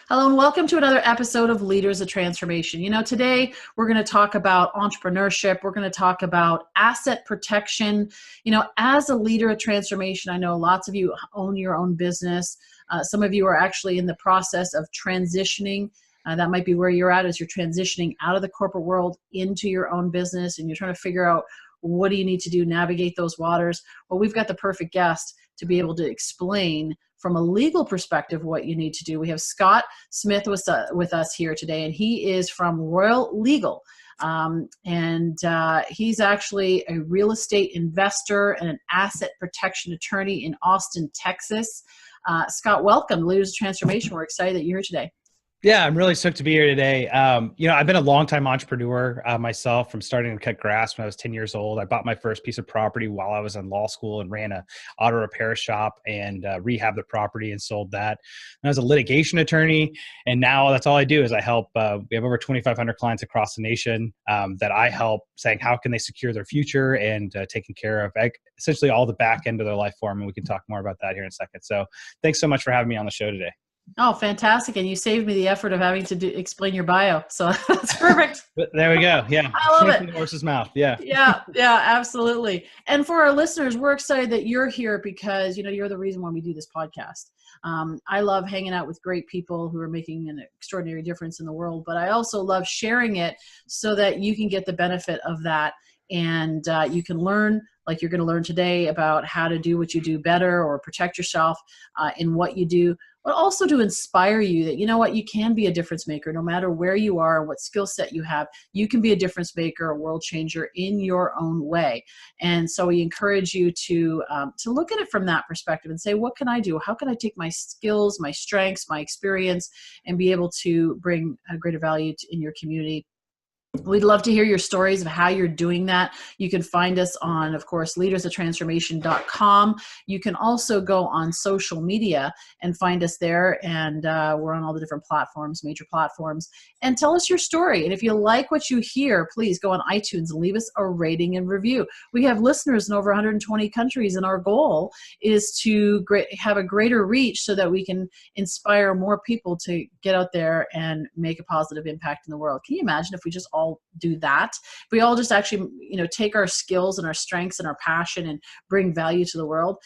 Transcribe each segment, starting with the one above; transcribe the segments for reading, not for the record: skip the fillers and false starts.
Hello and welcome to another episode of Leaders of Transformation. Today we're going to talk about entrepreneurship. We're going to talk about asset protection. As a leader of transformation, I know lots of you own your own business. Some of you are actually in the process of transitioning. That might be where you're at, as you're transitioning out of the corporate world into your own business, and you're trying to figure out what do you need to do, navigate those waters. Well, we've got the perfect guest to be able to explain from a legal perspective what you need to do. We have Scott Smith with us here today, and he is from Royal Legal. He's actually a real estate investor and an asset protection attorney in Austin, Texas. Scott, welcome to Leaders of Transformation. We're excited that you're here today. Yeah, I'm really stoked to be here today. I've been a longtime entrepreneur myself, from starting to cut grass when I was 10 years old. I bought my first piece of property while I was in law school and ran a auto repair shop and rehabbed the property and sold that. And I was a litigation attorney, and now that's all I do is I help. We have over 2,500 clients across the nation that I help, saying how can they secure their future and taking care of essentially all the back end of their life for them. And we can talk more about that here in a second. So thanks so much for having me on the show today. Oh, fantastic. And you saved me the effort of having to explain your bio. So that's perfect. There we go. Yeah. I love it. From the horse's mouth. Yeah. Yeah, absolutely. And for our listeners, we're excited that you're here because, you're the reason why we do this podcast. I love hanging out with great people who are making an extraordinary difference in the world, but I also love sharing it so that you can get the benefit of that. And you can learn, like you're going to learn today, about how to do what you do better or protect yourself in what you do, but also to inspire you that, you can be a difference maker no matter where you are and what skill set you have. You can be a difference maker, a world changer in your own way. And so we encourage you to look at it from that perspective and say, what can I do? How can I take my skills, my strengths, my experience, and be able to bring a greater value in your community? We'd love to hear your stories of how you're doing that. You can find us on, of course, leadersoftransformation.com. You can also go on social media and find us there. And we're on all the different platforms, major platforms. And tell us your story. And if you like what you hear, please go on iTunes and leave us a rating and review. We have listeners in over 120 countries, and our goal is to have a greater reach so that we can inspire more people to get out there and make a positive impact in the world. Can you imagine if we just all do that? If we all just actually, take our skills and our strengths and our passion and bring value to the world,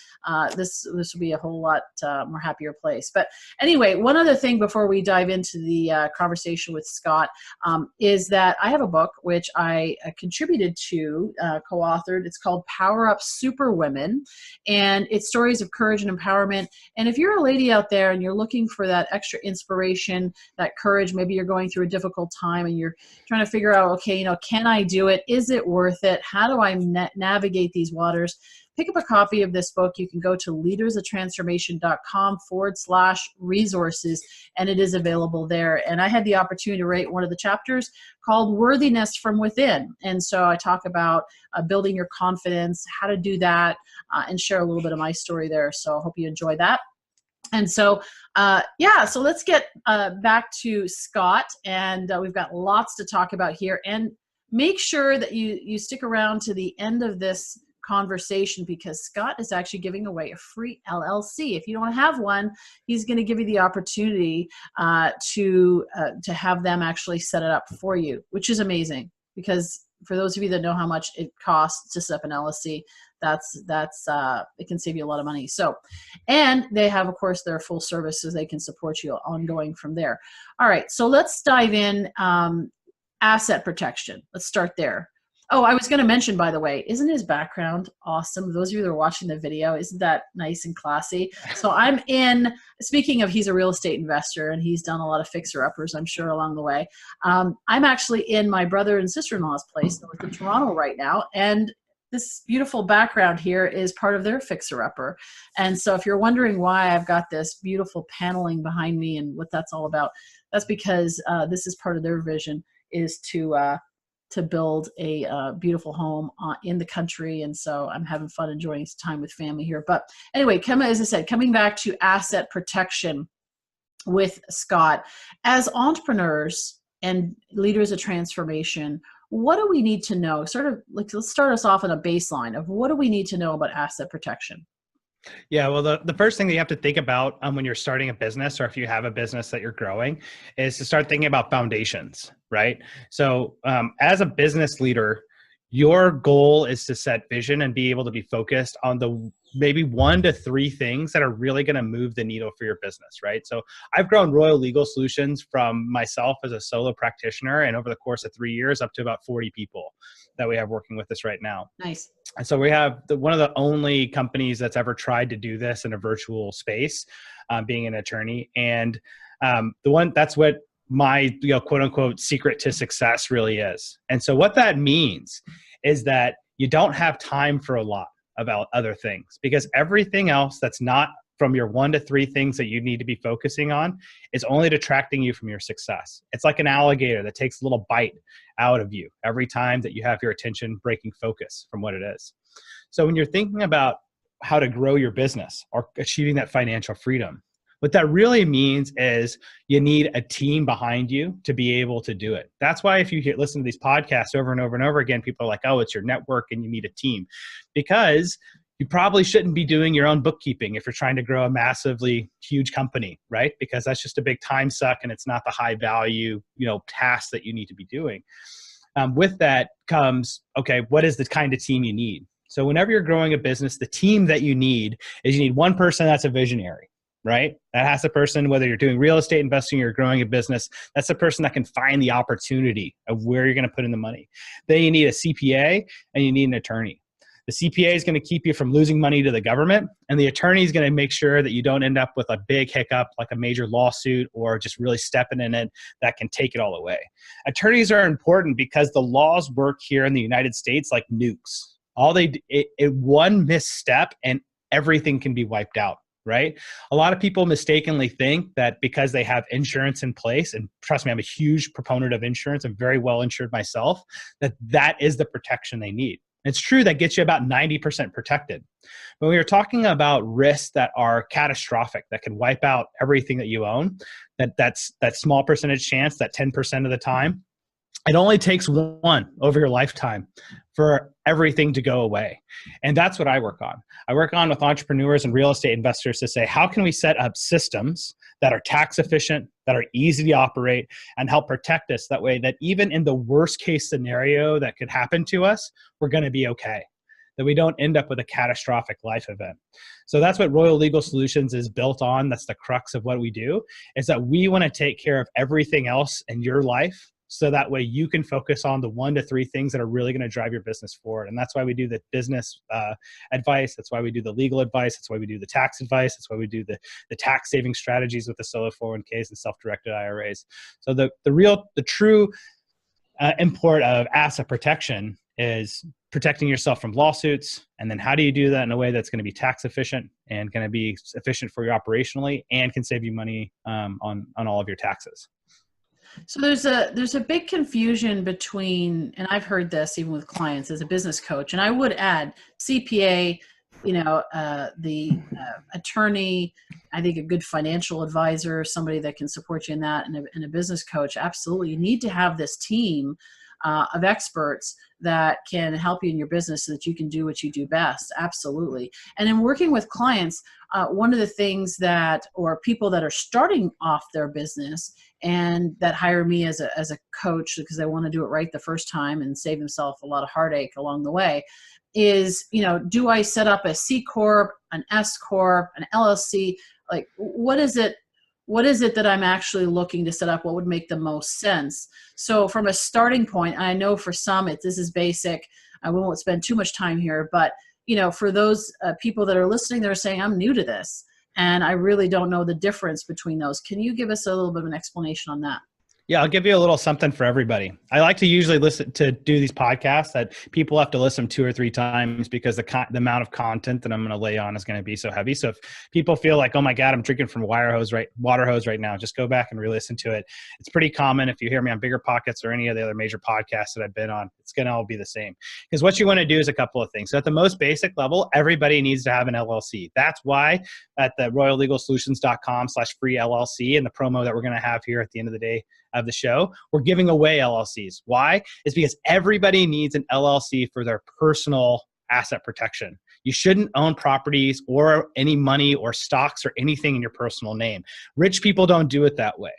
this will be a whole lot more happier place. But anyway, one other thing before we dive into the conversation with Scott is that I have a book which I contributed to, co-authored. It's called Power Up Superwomen, and it's stories of courage and empowerment. And if you're a lady out there and you're looking for that extra inspiration, that courage, maybe you're going through a difficult time and you're trying to figure out, okay, can I do it? Is it worth it? How do I navigate these waters? Pick up a copy of this book. You can go to leadersoftransformation.com/resources, and it is available there. And I had the opportunity to write one of the chapters called Worthiness from Within. And so I talk about building your confidence, how to do that, and share a little bit of my story there. So I hope you enjoy that. And so, so let's get back to Scott, and we've got lots to talk about here. And make sure that you stick around to the end of this conversation, because Scott is actually giving away a free LLC. If you don't have one, he's going to give you the opportunity to have them actually set it up for you, which is amazing. Because for those of you that know how much it costs to set up an LLC, that's it can save you a lot of money. So, and they have, of course, their full service, so they can support you ongoing from there. All right, so let's dive in. Asset protection. Let's start there. Oh, I was going to mention, by the way, isn't his background awesome? Those of you that are watching the video, isn't that nice and classy? So speaking of, he's a real estate investor and he's done a lot of fixer-uppers, I'm sure, along the way. I'm actually in my brother and sister-in-law's place north of Toronto right now, and this beautiful background here is part of their fixer-upper. And so if you're wondering why I've got this beautiful paneling behind me and what that's all about, that's because this is part of their vision, is to build a beautiful home in the country. And so I'm having fun enjoying time with family here. But anyway, as I said, coming back to asset protection with Scott, as entrepreneurs and leaders of transformation, what do we need to know? Sort of like, let's start us off on a baseline of what do we need to know about asset protection? Yeah, well, the first thing that you have to think about when you're starting a business, or if you have a business that you're growing, is to start thinking about foundations, right? So as a business leader, your goal is to set vision and be able to be focused on the maybe 1 to 3 things that are really going to move the needle for your business, right? So I've grown Royal Legal Solutions from myself as a solo practitioner, and over the course of 3 years, up to about 40 people that we have working with us right now. Nice. And so we have one of the only companies that's ever tried to do this in a virtual space, being an attorney. And that's what my quote unquote secret to success really is. And so what that means is that you don't have time for a lot about other things, because everything else that's not from your 1 to 3 things that you need to be focusing on is only detracting you from your success. It's like an alligator that takes a little bite out of you every time that you have your attention breaking focus from what it is. So when you're thinking about how to grow your business or achieving that financial freedom, what that really means is you need a team behind you to be able to do it. That's why if you listen to these podcasts over and over and over again, people are like, oh, it's your network and you need a team. Because you probably shouldn't be doing your own bookkeeping if you're trying to grow a massively huge company, right? Because that's just a big time suck and it's not the high value, task that you need to be doing. With that comes, okay, what is the kind of team you need? So whenever you're growing a business, the team that you need is you need one person that's a visionary, right? That has the person, whether you're doing real estate investing or growing a business, that's the person that can find the opportunity of where you're going to put in the money. Then you need a CPA and you need an attorney. The CPA is going to keep you from losing money to the government, and the attorney is going to make sure that you don't end up with a big hiccup like a major lawsuit or just really stepping in it that can take it all away. Attorneys are important because the laws work here in the United States like nukes. One misstep and everything can be wiped out, right? A lot of people mistakenly think that because they have insurance in place, and trust me, I'm a huge proponent of insurance, I'm very well insured myself, that is the protection they need. It's true that gets you about 90% protected. But when you're talking about risks that are catastrophic, that can wipe out everything that you own, that's that small percentage chance, that 10% of the time, it only takes one over your lifetime for everything to go away. And that's what I work on. I work on with entrepreneurs and real estate investors to say, how can we set up systems that are tax efficient, that are easy to operate, and help protect us that way that even in the worst case scenario that could happen to us, we're going to be okay, that we don't end up with a catastrophic life event. So that's what Royal Legal Solutions is built on. That's the crux of what we do, is that we want to take care of everything else in your life, so that way you can focus on the 1 to 3 things that are really going to drive your business forward. And that's why we do the business advice. That's why we do the legal advice. That's why we do the tax advice. That's why we do the tax saving strategies with the solo 401ks and self-directed IRAs. So the true import of asset protection is protecting yourself from lawsuits. And then how do you do that in a way that's going to be tax efficient and going to be efficient for you operationally and can save you money on all of your taxes? So there's a big confusion between, and I've heard this even with clients as a business coach, and I would add CPA, the attorney, I think a good financial advisor, somebody that can support you in that, and a business coach. Absolutely. You need to have this team of experts that can help you in your business so that you can do what you do best. Absolutely. And in working with clients, one of the things or people that are starting off their business and that hire me as a coach because they want to do it right the first time and save themselves a lot of heartache along the way is, do I set up a C Corp, an S Corp, an LLC? Like, what is it that I'm actually looking to set up? What would make the most sense? So from a starting point, I know for some, this is basic. We won't spend too much time here, but for those people that are listening, they're saying, I'm new to this, and I really don't know the difference between those. Can you give us a little bit of an explanation on that? Yeah, I'll give you a little something for everybody. I like to usually do these podcasts that people have to listen 2 or 3 times because the amount of content that I'm going to lay on is going to be so heavy. So if people feel like, oh my God, I'm drinking from water hose right now, just go back and re-listen to it. It's pretty common if you hear me on Bigger Pockets or any of the other major podcasts that I've been on, it's going to all be the same. Because what you want to do is a couple of things. So at the most basic level, everybody needs to have an LLC. That's why at the royallegalsolutions.com/free LLC and the promo that we're going to have here at the end of the day of the show, we're giving away LLCs. Why? It's because everybody needs an LLC for their personal asset protection. You shouldn't own properties or any money or stocks or anything in your personal name. Rich people don't do it that way.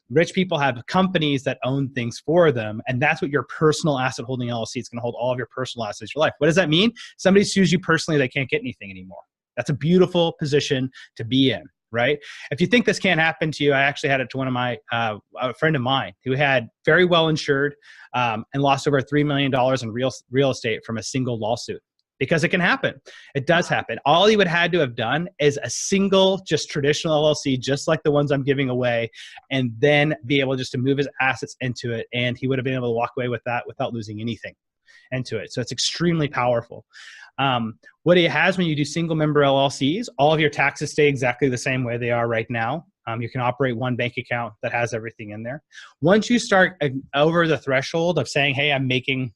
Rich people have companies that own things for them, and that's what your personal asset holding LLC is going to hold, all of your personal assets in your life. What does that mean? Somebody sues you personally, they can't get anything anymore. That's a beautiful position to be in, right? If you think this can't happen to you, I actually had it to one of my, a friend of mine who had very well insured and lost over $3 million in real estate from a single lawsuit. Because it can happen. It does happen. All he would had to have done is a single, just traditional LLC, just like the ones I'm giving away, and then be able just to move his assets into it. And he would have been able to walk away with that without losing anything into it. So it's extremely powerful. What it has when you do single member LLCs, all of your taxes stay exactly the same way they are right now. You can operate one bank account that has everything in there. Once you start over the threshold of saying, hey, I'm making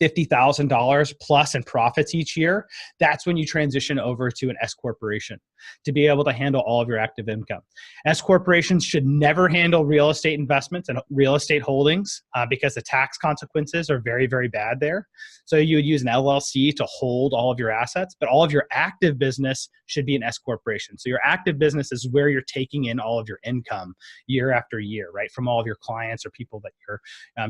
$50,000 plus in profits each year, that's when you transition over to an S corporation to be able to handle all of your active income. S corporations should never handle real estate investments and real estate holdings because the tax consequences are very, very bad there. So you would use an LLC to hold all of your assets, but all of your active business should be an S corporation. So your active business is where you're taking in all of your income year after year, right? From all of your clients or people that you're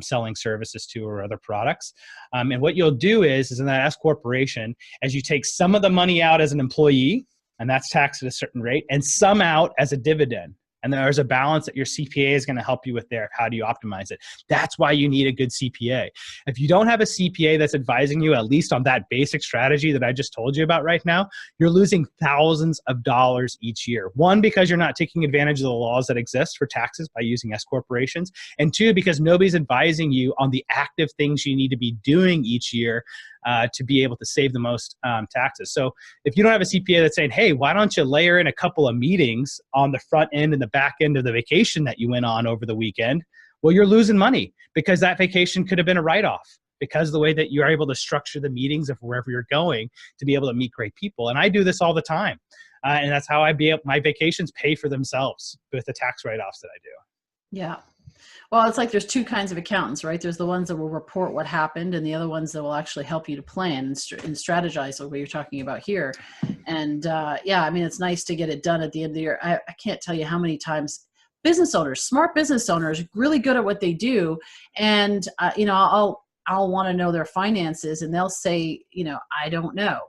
selling services to or other products. And what you'll do is in that S corporation, as you take some of the money out as an employee, and that's taxed at a certain rate, and some out as a dividend. And there's a balance that your CPA is going to help you with there. How do you optimize it? That's why you need a good CPA. If you don't have a CPA that's advising you, at least on that basic strategy that I just told you about right now, you're losing thousands of dollars each year. One, because you're not taking advantage of the laws that exist for taxes by using S corporations. And two, because nobody's advising you on the active things you need to be doing each year to be able to save the most taxes. So if you don't have a CPA that's saying, hey, why don't you layer in a couple of meetings on the front end and the back end of the vacation that you went on over the weekend, well, you're losing money because that vacation could have been a write-off because of the way that you're able to structure the meetings of wherever you're going to be able to meet great people. And I do this all the time. And that's how my vacations pay for themselves with the tax write-offs that I do. Yeah. Well, it's like there's two kinds of accountants, right? There's the ones that will report what happened and the other ones that will actually help you to plan and strategize, like what you're talking about here. And yeah, I mean, it's nice to get it done at the end of the year. I can't tell you how many times business owners, smart business owners, really good at what they do. And, you know, I'll want to know their finances and they'll say, you know, I don't know.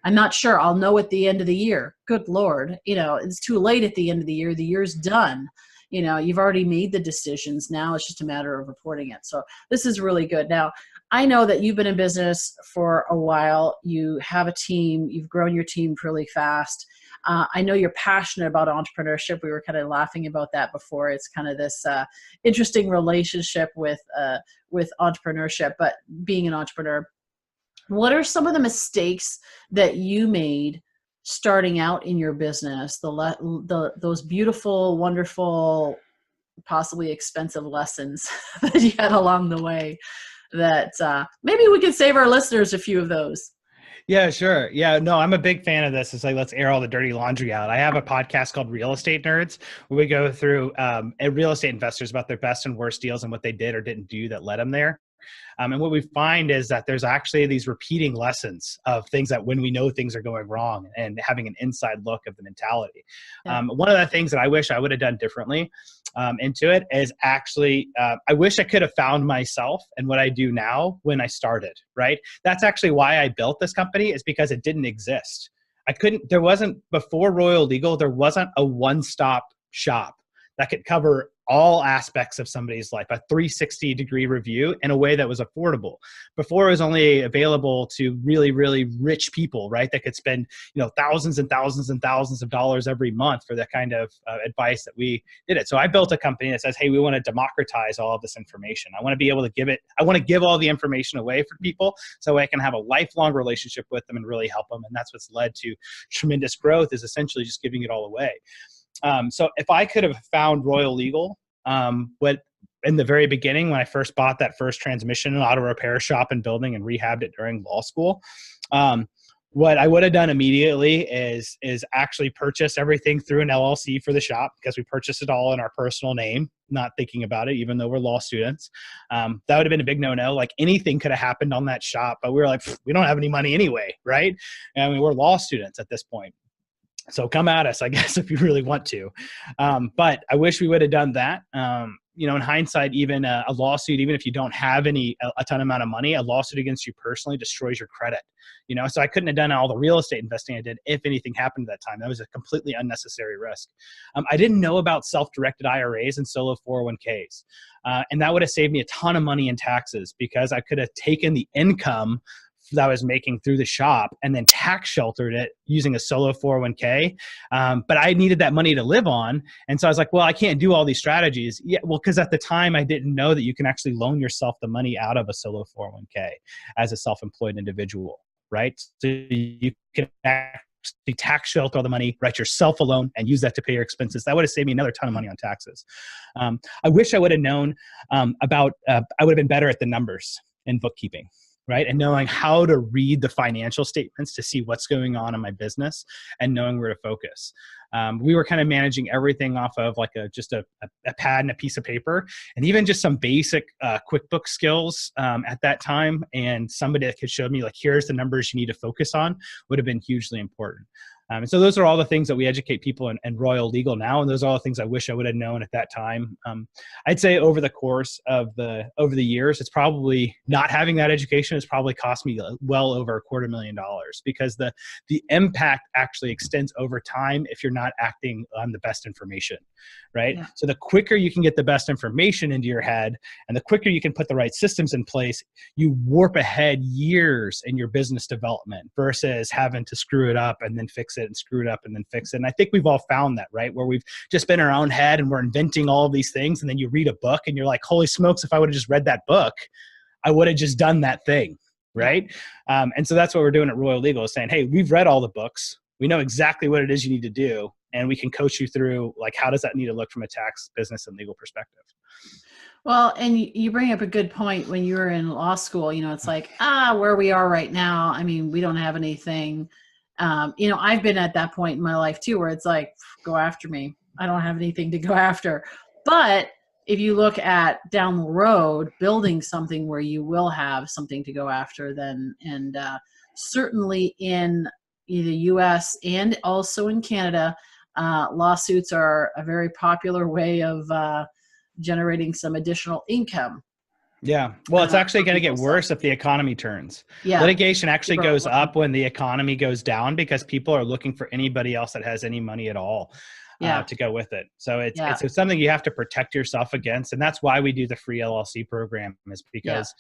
I'm not sure. I'll know at the end of the year. Good Lord. You know, it's too late at the end of the year. The year's done. You know, you've already made the decisions. Now it's just a matter of reporting it. So this is really good. Now, I know that you've been in business for a while. You have a team. You've grown your team really fast. I know you're passionate about entrepreneurship. We were kind of laughing about that before. It's kind of this interesting relationship with entrepreneurship, but being an entrepreneur. What are some of the mistakes that you made starting out in your business, those beautiful, wonderful, possibly expensive lessons that you had along the way that maybe we could save our listeners a few of those? Yeah, sure. Yeah, no, I'm a big fan of this. It's like, let's air all the dirty laundry out. I have a podcast called Real Estate Nerds where we go through real estate investors about their best and worst deals and what they did or didn't do that led them there. And what we find is that there's actually these repeating lessons of things that when we know things are going wrong and having an inside look of the mentality. Yeah. One of the things that I wish I would have done differently into it is actually, I wish I could have found myself and what I do now when I started, right? That's actually why I built this company, is because it didn't exist. Before Royal Legal, there wasn't a one-stop shop that could cover all aspects of somebody's life, a 360-degree review in a way that was affordable. Before, it was only available to really, really rich people, right? That could spend, thousands and thousands and thousands of dollars every month for the kind of advice that we did it. So I built a company that says, hey, we want to democratize all of this information. I want to be able to give all the information away for people so I can have a lifelong relationship with them and really help them. And that's what's led to tremendous growth, is essentially just giving it all away. So if I could have found Royal Legal, in the very beginning, when I first bought that first transmission and auto repair shop and building and rehabbed it during law school, what I would have done immediately is actually purchase everything through an LLC for the shop, because we purchased it all in our personal name. not thinking about it, even though we're law students. That would have been a big no-no. Like anything could have happened on that shop, but we were like, we don't have any money anyway, right? I mean, we're law students at this point. So come at us, I guess, if you really want to. But I wish we would have done that. In hindsight, even a lawsuit, even if you don't have a ton amount of money, a lawsuit against you personally destroys your credit. So I couldn't have done all the real estate investing I did if anything happened at that time. That was a completely unnecessary risk. I didn't know about self-directed IRAs and solo 401ks. And that would have saved me a ton of money in taxes, because I could have taken the income that I was making through the shop and then tax sheltered it using a solo 401k. But I needed that money to live on. And so I was like, well, I can't do all these strategies. Yeah, well, because at the time I didn't know that you can actually loan yourself the money out of a solo 401k as a self-employed individual, right? So you can actually tax shelter all the money, write yourself a loan, and use that to pay your expenses. That would have saved me another ton of money on taxes. I wish I would have known I would have been better at the numbers and bookkeeping. Right. And knowing how to read the financial statements to see what's going on in my business and knowing where to focus. We were kind of managing everything off of like just a pad and a piece of paper, and even just some basic QuickBooks skills at that time. And somebody that could show me like, here's the numbers you need to focus on would have been hugely important. And so those are all the things that we educate people in Royal Legal now. And those are all the things I wish I would have known at that time. I'd say over the course of the years, it's probably not having that education has probably cost me well over $250,000, because the impact actually extends over time if you're not acting on the best information, right? Yeah. So the quicker you can get the best information into your head and the quicker you can put the right systems in place, you warp ahead years in your business development versus having to screw it up and then fix it and screw it up and then fix it. And I think we've all found that, right? Where we've just been in our own head and we're inventing all of these things. And then you read a book and you're like, holy smokes, if I would have just read that book, I would have just done that thing, right? And so that's what we're doing at Royal Legal, is saying, hey, we've read all the books. We know exactly what it is you need to do. And we can coach you through, like, how does that need to look from a tax, business, and legal perspective? Well, and you bring up a good point. When you were in law school, it's like, where we are right now, I mean, we don't have anything. I've been at that point in my life too, where it's like, go after me. I don't have anything to go after. But if you look at down the road, building something where you will have something to go after, then, and certainly in the US and also in Canada, lawsuits are a very popular way of generating some additional income. Yeah. Well, it's actually going to get worse if the economy turns. Yeah. Litigation actually goes up when the economy goes down, because people are looking for anybody else that has any money at all to go with it. So it's something you have to protect yourself against. And that's why we do the free LLC program, is because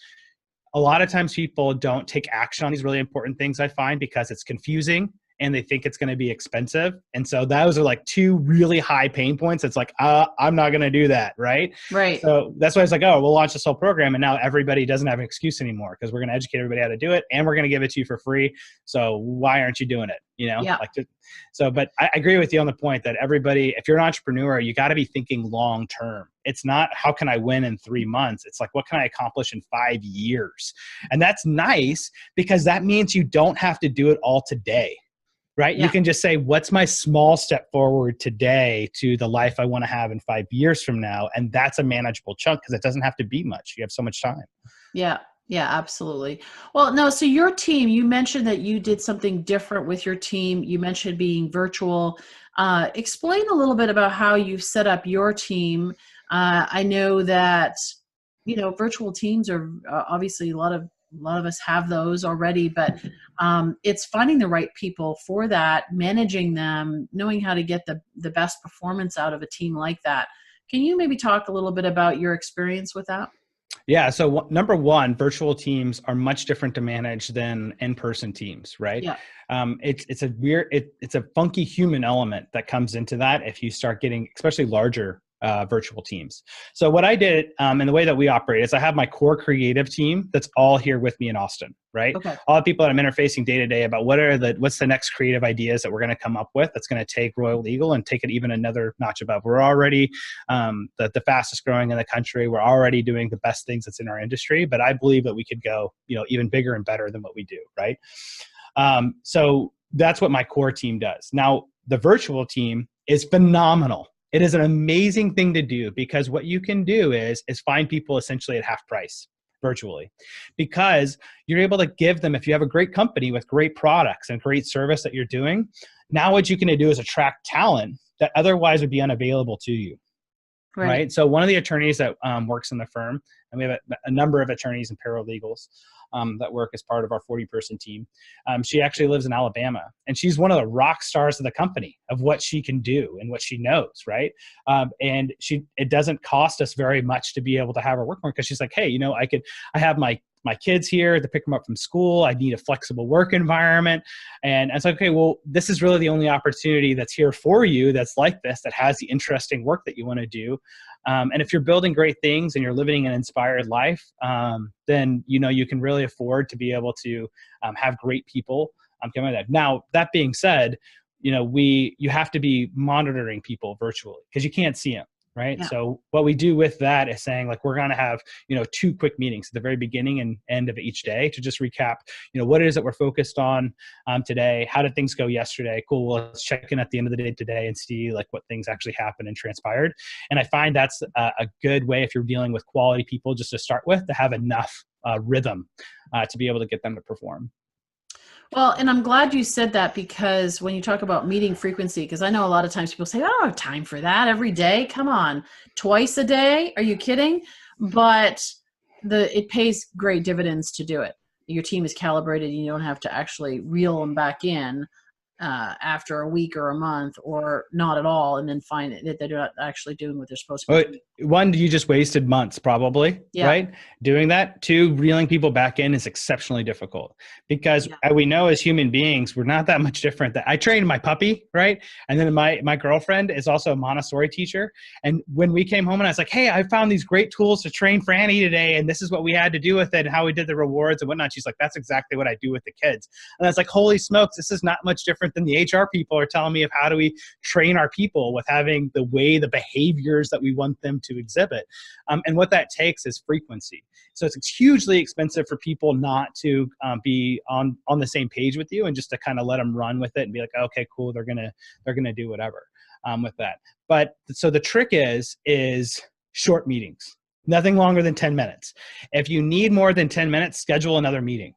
a lot of times people don't take action on these really important things, I find, because it's confusing and they think it's going to be expensive. And so those are like two really high pain points. It's like, I'm not going to do that. Right. Right. So that's why it's like, we'll launch this whole program. And now everybody doesn't have an excuse anymore, because we're going to educate everybody how to do it. And we're going to give it to you for free. So why aren't you doing it? But I agree with you on the point that everybody, if you're an entrepreneur, you got to be thinking long-term. It's not, how can I win in 3 months? It's like, what can I accomplish in 5 years? And that's nice, because that means you don't have to do it all today. Right? Yeah. You can just say, what's my small step forward today to the life I want to have in 5 years from now? And that's a manageable chunk, because it doesn't have to be much. You have so much time. Yeah. Yeah, absolutely. Well, no, so your team, you mentioned that you did something different with your team. You mentioned being virtual. Explain a little bit about how you've set up your team. I know that, virtual teams are obviously a lot of us have those already, but it's finding the right people for that, managing them, knowing how to get the best performance out of a team like that. Can you maybe talk a little bit about your experience with that? Yeah. So number one, virtual teams are much different to manage than in-person teams, right? Yeah. It's a funky human element that comes into that if you start getting, especially larger virtual teams. So what I did, and the way that we operate, is I have my core creative team that's all here with me in Austin, right? Okay. All the people that I'm interfacing day to day about what's the next creative ideas that we're going to come up with that's going to take Royal Legal and take it even another notch above. We're already the fastest growing in the country. We're already doing the best things that's in our industry, but I believe that we could go, even bigger and better than what we do, right? So that's what my core team does. Now, the virtual team is phenomenal. It is an amazing thing to do, because what you can do is find people essentially at half price virtually, because you're able to give them, if you have a great company with great products and great service that you're doing, now what you can do is attract talent that otherwise would be unavailable to you. Right. So one of the attorneys that works in the firm, and we have a number of attorneys and paralegals that work as part of our 40-person team. She actually lives in Alabama, and she's one of the rock stars of the company of what she can do and what she knows. Right. And it doesn't cost us very much to be able to have her work more, because she's like, hey, I have my kids here to pick them up from school. I need a flexible work environment. And it's like, okay, well, this is really the only opportunity that's here for you that's like this, that has the interesting work that you want to do. And if you're building great things and you're living an inspired life, then, you can really afford to be able to have great people come at that. Now, that being said, you have to be monitoring people virtually, because you can't see them. Right. Yeah. So what we do with that is saying, like, we're going to have, 2 quick meetings at the very beginning and end of each day to just recap, what it is that we're focused on today. How did things go yesterday? Cool. Well, let's check in at the end of the day today and see like what things actually happened and transpired. And I find that's a good way, if you're dealing with quality people, just to start with, to have enough rhythm to be able to get them to perform. Well, and I'm glad you said that, because when you talk about meeting frequency, because I know a lot of times people say, I don't have time for that every day. Come on, twice a day? Are you kidding? But it pays great dividends to do it. Your team is calibrated, and you don't have to actually reel them back in after a week or a month, or not at all, and then find that they're not actually doing what they're supposed to be doing. One, you just wasted months probably, right? Doing that. 2, reeling people back in is exceptionally difficult, because we know as human beings, we're not that much different. I trained my puppy, right? And then my girlfriend is also a Montessori teacher. And when we came home and I was like, hey, I found these great tools to train Franny today, and this is what we had to do with it and how we did the rewards and whatnot. She's like, that's exactly what I do with the kids. And I was like, holy smokes, this is not much different than the HR people are telling me of how do we train our people with having the behaviors that we want them to exhibit. And what that takes is frequency. So it's hugely expensive for people not to be on the same page with you, and just to kind of let them run with it and be like, okay, cool, they're gonna do whatever with that. But so the trick is short meetings, nothing longer than 10 minutes. If you need more than 10 minutes, schedule another meeting.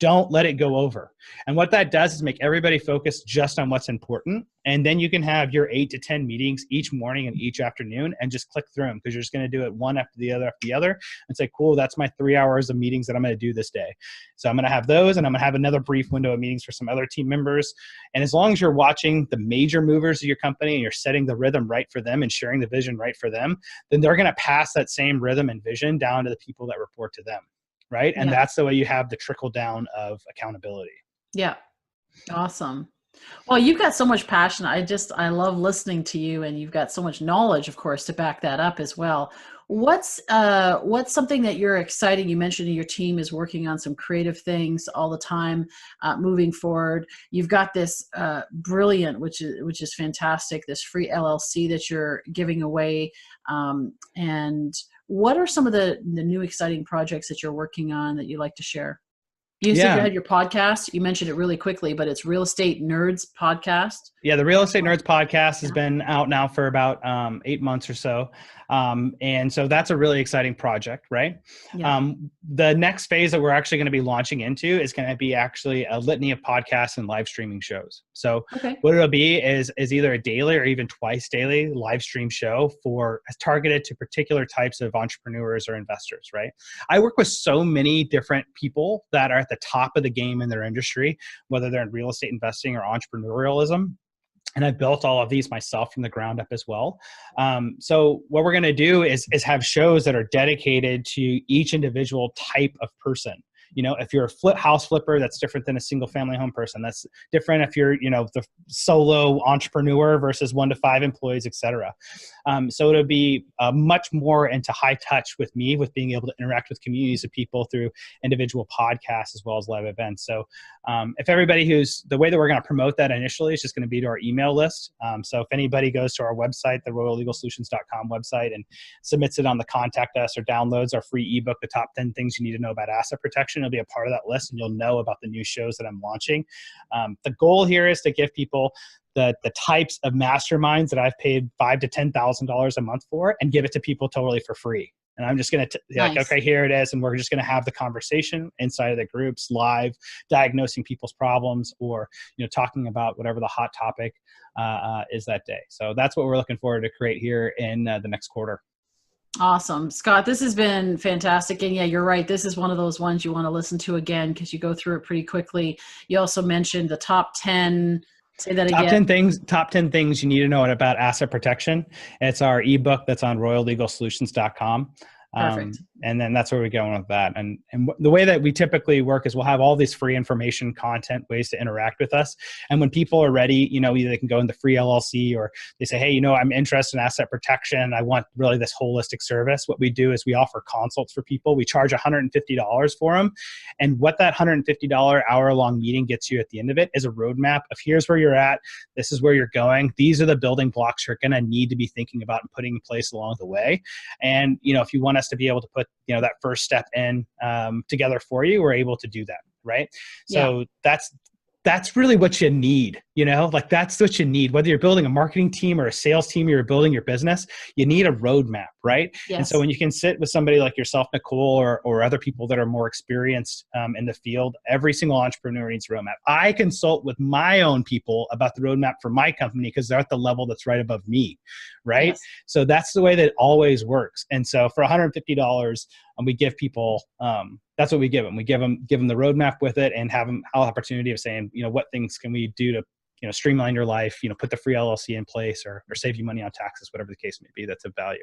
Don't let it go over. And what that does is make everybody focus just on what's important. And then you can have your 8 to 10 meetings each morning and each afternoon, and just click through them, because you're just going to do it one after the other, and say, cool, that's my 3 hours of meetings that I'm going to do this day. So I'm going to have those, and I'm going to have another brief window of meetings for some other team members. And as long as you're watching the major movers of your company and you're setting the rhythm right for them and sharing the vision right for them, then they're going to pass that same rhythm and vision down to the people that report to them. Right. And that's the way you have the trickle down of accountability. Yeah. Awesome. Well, you've got so much passion. I love listening to you, and you've got so much knowledge, of course, to back that up as well. What's something that you're excited? You mentioned your team is working on some creative things all the time, moving forward. You've got this brilliant, which is fantastic, this free LLC that you're giving away. And what are some of the new exciting projects that you're working on that you'd like to share? You said you had your podcast. You mentioned it really quickly, but it's Real Estate Nerds Podcast. Yeah, the Real Estate Nerds Podcast has been out now for about 8 months or so. And so that's a really exciting project, right? Yeah. The next phase that we're actually going to be launching into is going to be actually a litany of podcasts and live streaming shows. So what it'll be is either a daily or even twice daily live stream show targeted to particular types of entrepreneurs or investors, right? I work with so many different people that are at the top of the game in their industry, whether they're in real estate investing or entrepreneurialism. And I've built all of these myself from the ground up as well. So what we're going to do is have shows that are dedicated to each individual type of person. If you're a house flipper, that's different than a single family home person. That's different if you're, the solo entrepreneur versus 1 to 5 employees, et cetera. So it'll be much more into high touch with me, with being able to interact with communities of people through individual podcasts as well as live events. So if everybody the way that we're going to promote that initially is just going to be to our email list. So if anybody goes to our website, the royallegalsolutions.com website, and submits it on the contact us or downloads our free ebook, The Top 10 Things You Need to Know About Asset Protection, will be a part of that list, and you'll know about the new shows that I'm launching. The goal here is to give people the types of masterminds that I've paid $5,000 to $10,000 a month for, and give it to people totally for free. And I'm just going to like, okay, here it is. And we're just going to have the conversation inside of the groups live, diagnosing people's problems, or, talking about whatever the hot topic is that day. So that's what we're looking forward to create here in the next quarter. Awesome. Scott, this has been fantastic. And yeah, you're right. This is one of those ones you want to listen to again, because you go through it pretty quickly. You also mentioned the top 10. Say that again. Top 10 things you need to know about asset protection. It's our ebook that's on royallegalsolutions.com. Perfect. And then that's where we go with that. And the way that we typically work is we'll have all these free information, content, ways to interact with us. And when people are ready, either they can go in the free LLC, or they say, hey, I'm interested in asset protection. I want really this holistic service. What we do is we offer consults for people. We charge $150 for them. And what that $150 hour-long meeting gets you at the end of it is a roadmap of here's where you're at. This is where you're going. These are the building blocks you're going to need to be thinking about and putting in place along the way. And, if you want us to be able to put that first step in together for you, we're able to do that, right? So that's really what you need, that's what you need. Whether you're building a marketing team or a sales team, you're building your business, you need a roadmap, right? Yes. And so when you can sit with somebody like yourself, Nicole, or other people that are more experienced in the field, every single entrepreneur needs a roadmap. I consult with my own people about the roadmap for my company because they're at the level that's right above me, right? Yes. So that's the way that it always works. And so for $150, we give people, that's what we give them. We give them the roadmap with it, and have them have the opportunity of saying, what things can we do to, streamline your life, put the free LLC in place, or save you money on taxes, whatever the case may be, that's of value.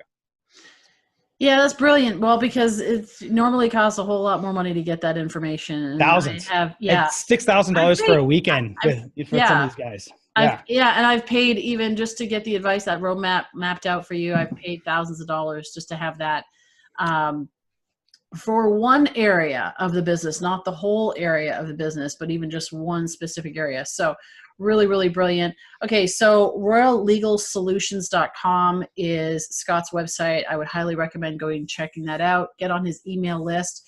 Yeah, that's brilliant. Well, because it normally costs a whole lot more money to get that information. And thousands. It's $6,000 for a weekend for some of these guys. And I've paid, even just to get the advice, that roadmap mapped out for you, I've paid thousands of dollars just to have that. For one area of the business, not the whole area of the business, but even just one specific area. So really, really brilliant. Okay, so royallegalsolutions.com is Scott's website. I would highly recommend going and checking that out. Get on his email list,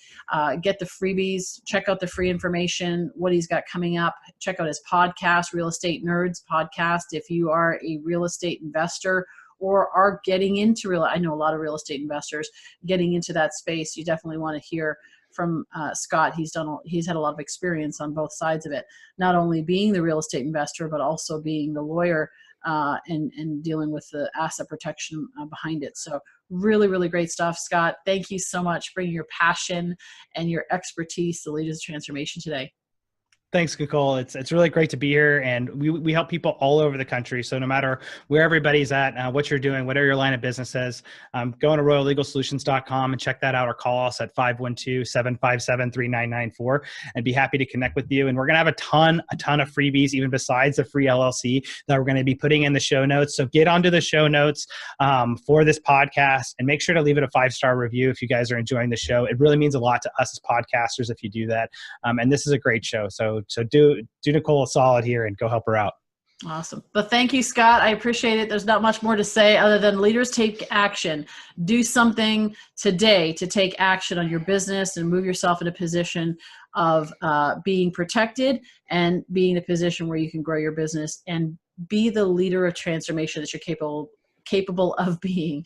get the freebies, check out the free information, what he's got coming up. Check out his podcast, Real Estate Nerds podcast. If you are a real estate investor or are getting into I know a lot of real estate investors getting into that space, you definitely want to hear from Scott. He's had a lot of experience on both sides of it, not only being the real estate investor, but also being the lawyer and dealing with the asset protection behind it. So really, really great stuff, Scott. Thank you so much for bringing your passion and your expertise to Leaders of Transformation today. Thanks, Nicole. It's really great to be here, and we help people all over the country. So no matter where everybody's at, what you're doing, whatever your line of business is, go on to royallegalsolutions.com and check that out, or call us at 512-757-3994, and be happy to connect with you. And we're going to have a ton of freebies, even besides the free LLC, that we're going to be putting in the show notes. So get onto the show notes for this podcast, and make sure to leave it a 5-star review if you guys are enjoying the show. It really means a lot to us as podcasters if you do that. And this is a great show. So do Nicole a solid here and go help her out. Awesome. But thank you, Scott. I appreciate it. There's not much more to say other than leaders take action. Do something today to take action on your business and move yourself in a position of being protected and being in a position where you can grow your business and be the leader of transformation that you're capable of being.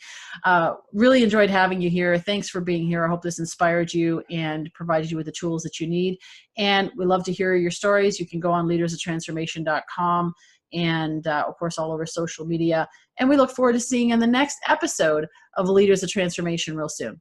Really enjoyed having you here. Thanks for being here. I hope this inspired you and provided you with the tools that you need. And we love to hear your stories. You can go on leadersoftransformation.com and of course all over social media. And we look forward to seeing you in the next episode of Leaders of Transformation real soon.